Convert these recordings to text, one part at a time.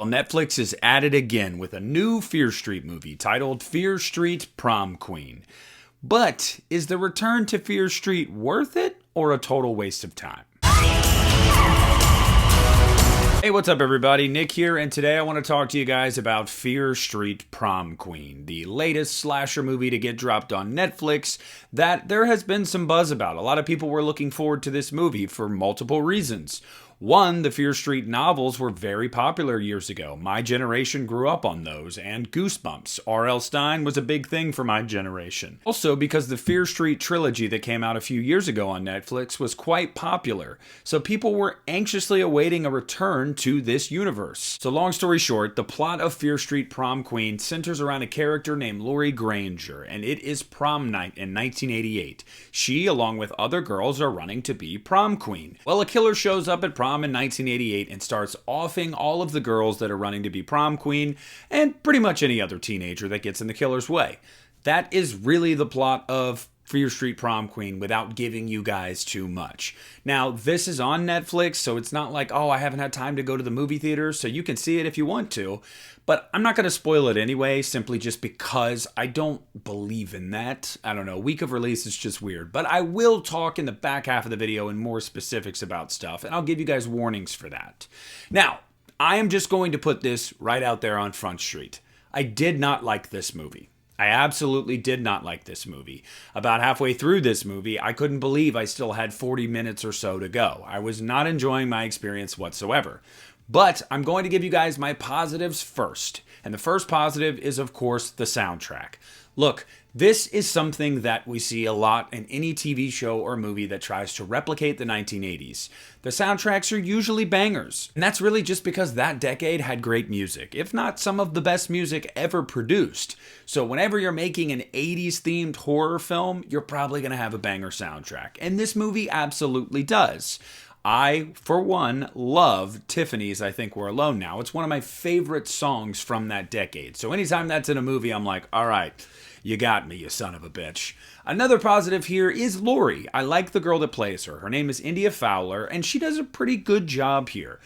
Well, Netflix is at it again with a new Fear Street movie titled Fear Street Prom Queen. But is the return to Fear Street worth it or a total waste of time? Hey, what's up everybody? Nick here, and today I want to talk to you guys about Fear Street Prom Queen, the latest slasher movie to get dropped on Netflix that there has been some buzz about. A lot of people were looking forward to this movie for multiple reasons. One, the Fear Street novels were very popular years ago. My generation grew up on those, and Goosebumps. R.L. Stine was a big thing for my generation. Also, because the Fear Street trilogy that came out a few years ago on Netflix was quite popular, so people were anxiously awaiting a return to this universe. So long story short, the plot of Fear Street Prom Queen centers around a character named Laurie Granger, and it is prom night in 1988. She, along with other girls, are running to be prom queen. Well, a killer shows up at prom in 1988 and starts offing all of the girls that are running to be prom queen and pretty much any other teenager that gets in the killer's way. That is really the plot of Fear Street Prom Queen without giving you guys too much. Now, this is on Netflix, so it's not like, oh, I haven't had time to go to the movie theater, so you can see it if you want to. But I'm not going to spoil it anyway, simply just because I don't believe in that. I don't know, week of release is just weird. But I will talk in the back half of the video in more specifics about stuff, and I'll give you guys warnings for that. Now, I am just going to put this right out there on Front Street. I did not like this movie. I absolutely did not like this movie. About halfway through this movie, I couldn't believe I still had 40 minutes or so to go. I was not enjoying my experience whatsoever. But I'm going to give you guys my positives first. And the first positive is, of course, the soundtrack. Look, this is something that we see a lot in any TV show or movie that tries to replicate the 1980s. The soundtracks are usually bangers, and that's really just because that decade had great music, if not some of the best music ever produced. So whenever you're making an 80s themed horror film, you're probably going to have a banger soundtrack, and this movie absolutely does. I, for one, love Tiffany's I Think We're Alone Now. It's one of my favorite songs from that decade. So anytime that's in a movie, I'm like, all right, you got me, you son of a bitch. Another positive here is Laurie. I like the girl that plays her. Her name is India Fowler, and she does a pretty good job here.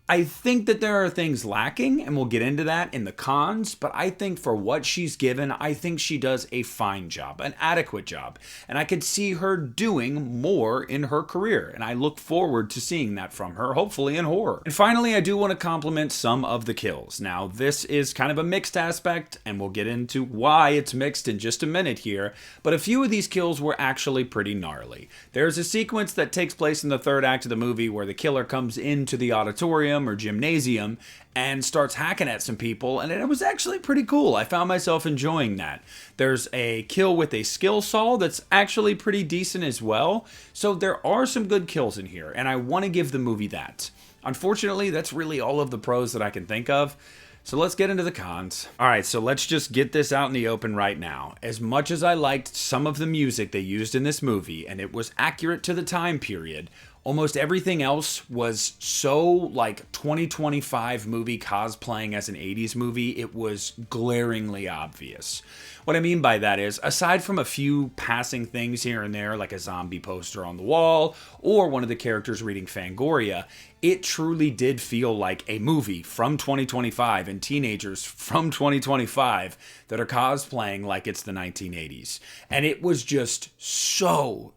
I think that there are things lacking, and we'll get into that in the cons, but I think for what she's given, I think she does a fine job, an adequate job, and I could see her doing more in her career, and I look forward to seeing that from her, hopefully in horror. And finally, I do want to compliment some of the kills. Now, this is kind of a mixed aspect, and we'll get into why it's mixed in just a minute here, but a few of these kills were actually pretty gnarly. There's a sequence that takes place in the third act of the movie where the killer comes into the auditorium or gymnasium and starts hacking at some people, and it was actually pretty cool. I found myself enjoying that. There's a kill with a skill saw that's actually pretty decent as well, so there are some good kills in here, and I want to give the movie that. Unfortunately, that's really all of the pros that I can think of. So let's get into the cons. Alright, so let's just get this out in the open right now. As much as I liked some of the music they used in this movie, and it was accurate to the time period, almost everything else was so like 2025 movie cosplaying as an 80s movie, it was glaringly obvious. What I mean by that is, aside from a few passing things here and there, like a zombie poster on the wall, or one of the characters reading Fangoria, it truly did feel like a movie from 2025 and teenagers from 2025 that are cosplaying like it's the 1980s. And it was just so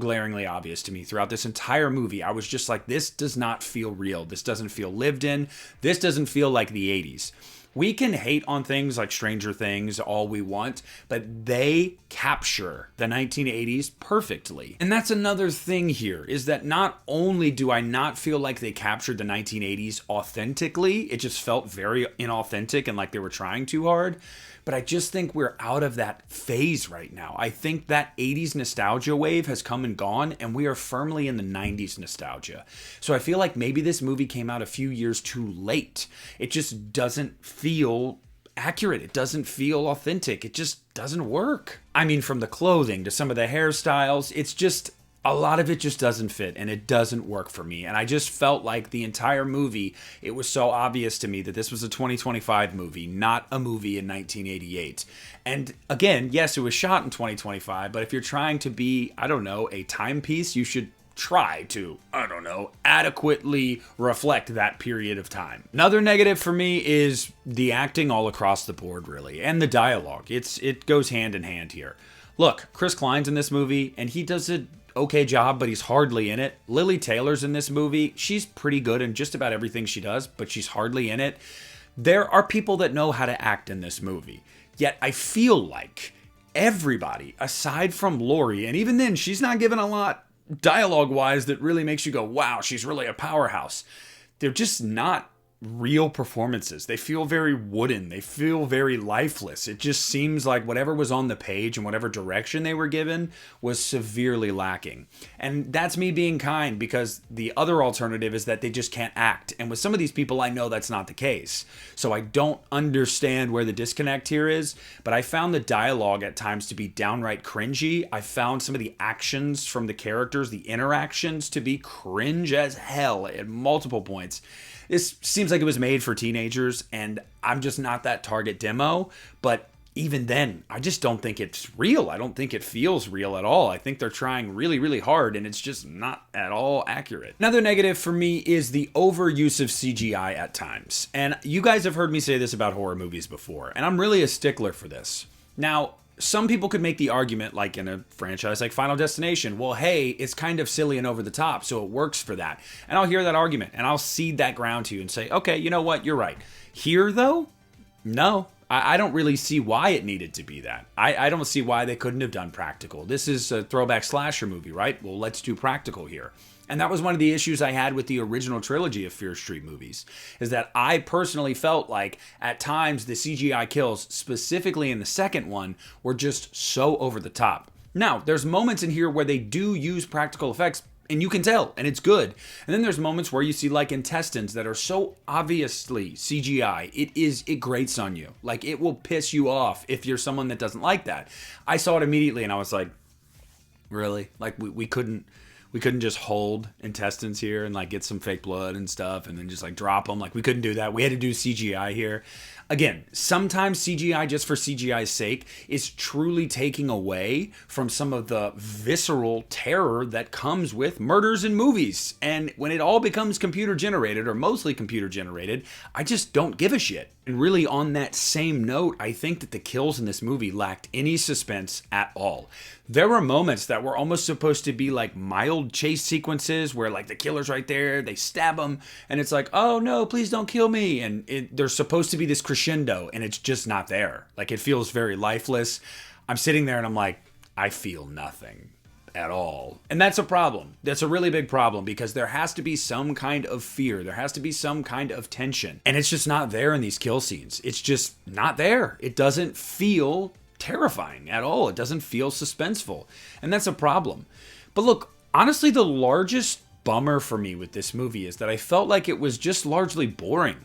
glaringly obvious to me throughout this entire movie. I was just like, this does not feel real. This doesn't feel lived in. This doesn't feel like the 80s. We can hate on things like Stranger Things all we want, but they capture the 1980s perfectly. And that's another thing here, is that not only do I not feel like they captured the 1980s authentically, it just felt very inauthentic and like they were trying too hard, but I just think we're out of that phase right now. I think that 80s nostalgia wave has come and gone, and we are firmly in the 90s nostalgia. So I feel like maybe this movie came out a few years too late. It just doesn't feel accurate. It doesn't feel authentic. It just doesn't work. I mean, from the clothing to some of the hairstyles, it's just, a lot of it just doesn't fit, and it doesn't work for me. And I just felt like the entire movie, it was so obvious to me that this was a 2025 movie, not a movie in 1988. And again, yes, it was shot in 2025, but if you're trying to be, I don't know, a timepiece, you should try to, I don't know, adequately reflect that period of time. Another negative for me is the acting all across the board, really, and the dialogue. It goes hand in hand here. Look, Chris Klein's in this movie, and he does an okay job, but he's hardly in it. Lily Taylor's in this movie. She's pretty good in just about everything she does, but she's hardly in it. There are people that know how to act in this movie, yet I feel like everybody, aside from Laurie, and even then, she's not given a lot dialogue-wise that really makes you go, wow, she's really a powerhouse. They're just not real performances. They feel very wooden. They feel very lifeless. It just seems like whatever was on the page and whatever direction they were given was severely lacking. And that's me being kind, because the other alternative is that they just can't act. And with some of these people, I know that's not the case. So I don't understand where the disconnect here is, but I found the dialogue at times to be downright cringy. I found some of the actions from the characters, the interactions, to be cringe as hell at multiple points. This seems like it was made for teenagers, and I'm just not that target demo. But even then, I just don't think it's real. I don't think it feels real at all. I think they're trying really, really hard, and it's just not at all accurate. Another negative for me is the overuse of CGI at times. And you guys have heard me say this about horror movies before, and I'm really a stickler for this. Now, some people could make the argument, like in a franchise like Final Destination, well, hey, it's kind of silly and over the top, so it works for that. And I'll hear that argument, and I'll cede that ground to you and say, okay, you know what, you're right. Here, though, no. I don't really see why it needed to be that. I don't see why they couldn't have done practical. This is a throwback slasher movie, right? Well, let's do practical here. And that was one of the issues I had with the original trilogy of Fear Street movies, is that I personally felt like at times the CGI kills, specifically in the second one, were just so over the top. Now, there's moments in here where they do use practical effects, and you can tell, and it's good. And then there's moments where you see like intestines that are so obviously CGI, it grates on you. Like, it will piss you off if you're someone that doesn't like that. I saw it immediately and I was like, really? Like, we couldn't just hold intestines here and like get some fake blood and stuff and then just like drop them. Like, we couldn't do that. We had to do CGI here. Again, sometimes CGI just for CGI's sake is truly taking away from some of the visceral terror that comes with murders in movies. And when it all becomes computer generated, or mostly computer generated, I just don't give a shit. And really, on that same note, I think that the kills in this movie lacked any suspense at all. There were moments that were almost supposed to be like mild chase sequences where like the killer's right there, they stab him, and it's like, oh no, please don't kill me. And there's supposed to be this crescendo, and it's just not there. Like, it feels very lifeless. I'm sitting there and I'm like, I feel nothing at all. And that's a problem. That's a really big problem, because there has to be some kind of fear. There has to be some kind of tension. And it's just not there in these kill scenes. It's just not there. It doesn't feel terrifying at all. It doesn't feel suspenseful. And that's a problem. But look, honestly, the largest bummer for me with this movie is that I felt like it was just largely boring.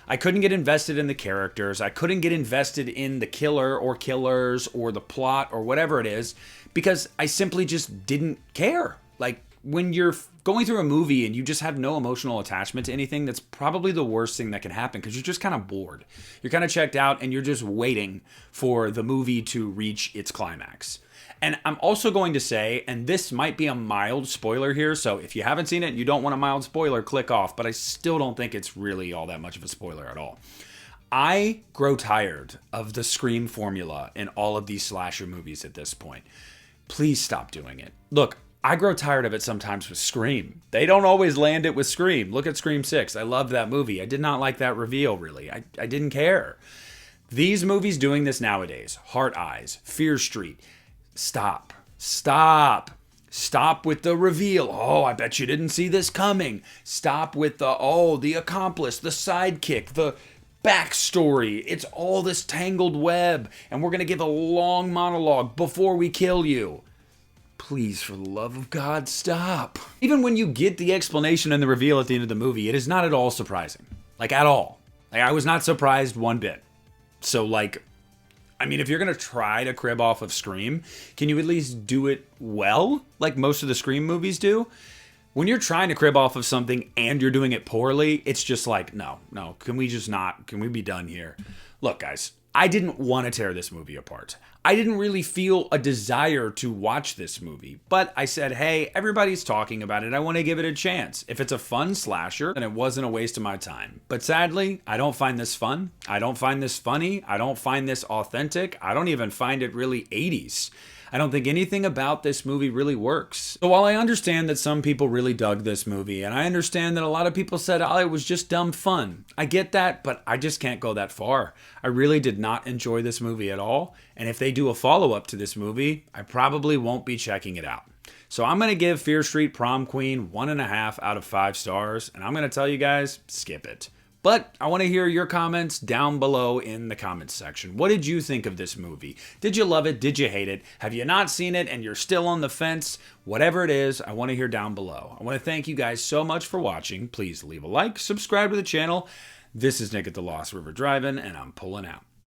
I couldn't get invested in the characters. I couldn't get invested in the killer or killers or the plot or whatever it is, because I simply just didn't care. Like, when you're going through a movie and you just have no emotional attachment to anything, that's probably the worst thing that can happen, because you're just kind of bored. You're kind of checked out and you're just waiting for the movie to reach its climax. And I'm also going to say, and this might be a mild spoiler here, so if you haven't seen it and you don't want a mild spoiler, click off, but I still don't think it's really all that much of a spoiler at all. I grow tired of the Scream formula in all of these slasher movies at this point. Please stop doing it. Look, I grow tired of it sometimes with Scream. They don't always land it with Scream. Look at Scream 6. I loved that movie. I did not like that reveal, really. I didn't care. These movies doing this nowadays, Heart Eyes, Fear Street, stop with the reveal. Oh, I bet you didn't see this coming. Stop with the accomplice, the sidekick, the backstory. It's all this tangled web, and we're going to give a long monologue before we kill you. Please, for the love of God, stop. Even when you get the explanation and the reveal at the end of the movie, it is not at all surprising. Like, at all. Like, I was not surprised one bit. So, like, I mean, if you're going to try to crib off of Scream, can you at least do it well, like most of the Scream movies do? When you're trying to crib off of something and you're doing it poorly, it's just like, no, can we just not? Can we be done here? Look, guys, I didn't want to tear this movie apart. I didn't really feel a desire to watch this movie, but I said, hey, everybody's talking about it. I want to give it a chance. If it's a fun slasher, then it wasn't a waste of my time. But sadly, I don't find this fun. I don't find this funny. I don't find this authentic. I don't even find it really 80s. I don't think anything about this movie really works. So while I understand that some people really dug this movie, and I understand that a lot of people said, oh, it was just dumb fun. I get that, but I just can't go that far. I really did not enjoy this movie at all. And if they do a follow-up to this movie, I probably won't be checking it out. So I'm going to give Fear Street Prom Queen 1.5 out of 5 stars. And I'm going to tell you guys, skip it. But I want to hear your comments down below in the comments section. What did you think of this movie? Did you love it? Did you hate it? Have you not seen it and you're still on the fence? Whatever it is, I want to hear down below. I want to thank you guys so much for watching. Please leave a like, subscribe to the channel. This is Nick at the Lost River Drive-In, and I'm pulling out.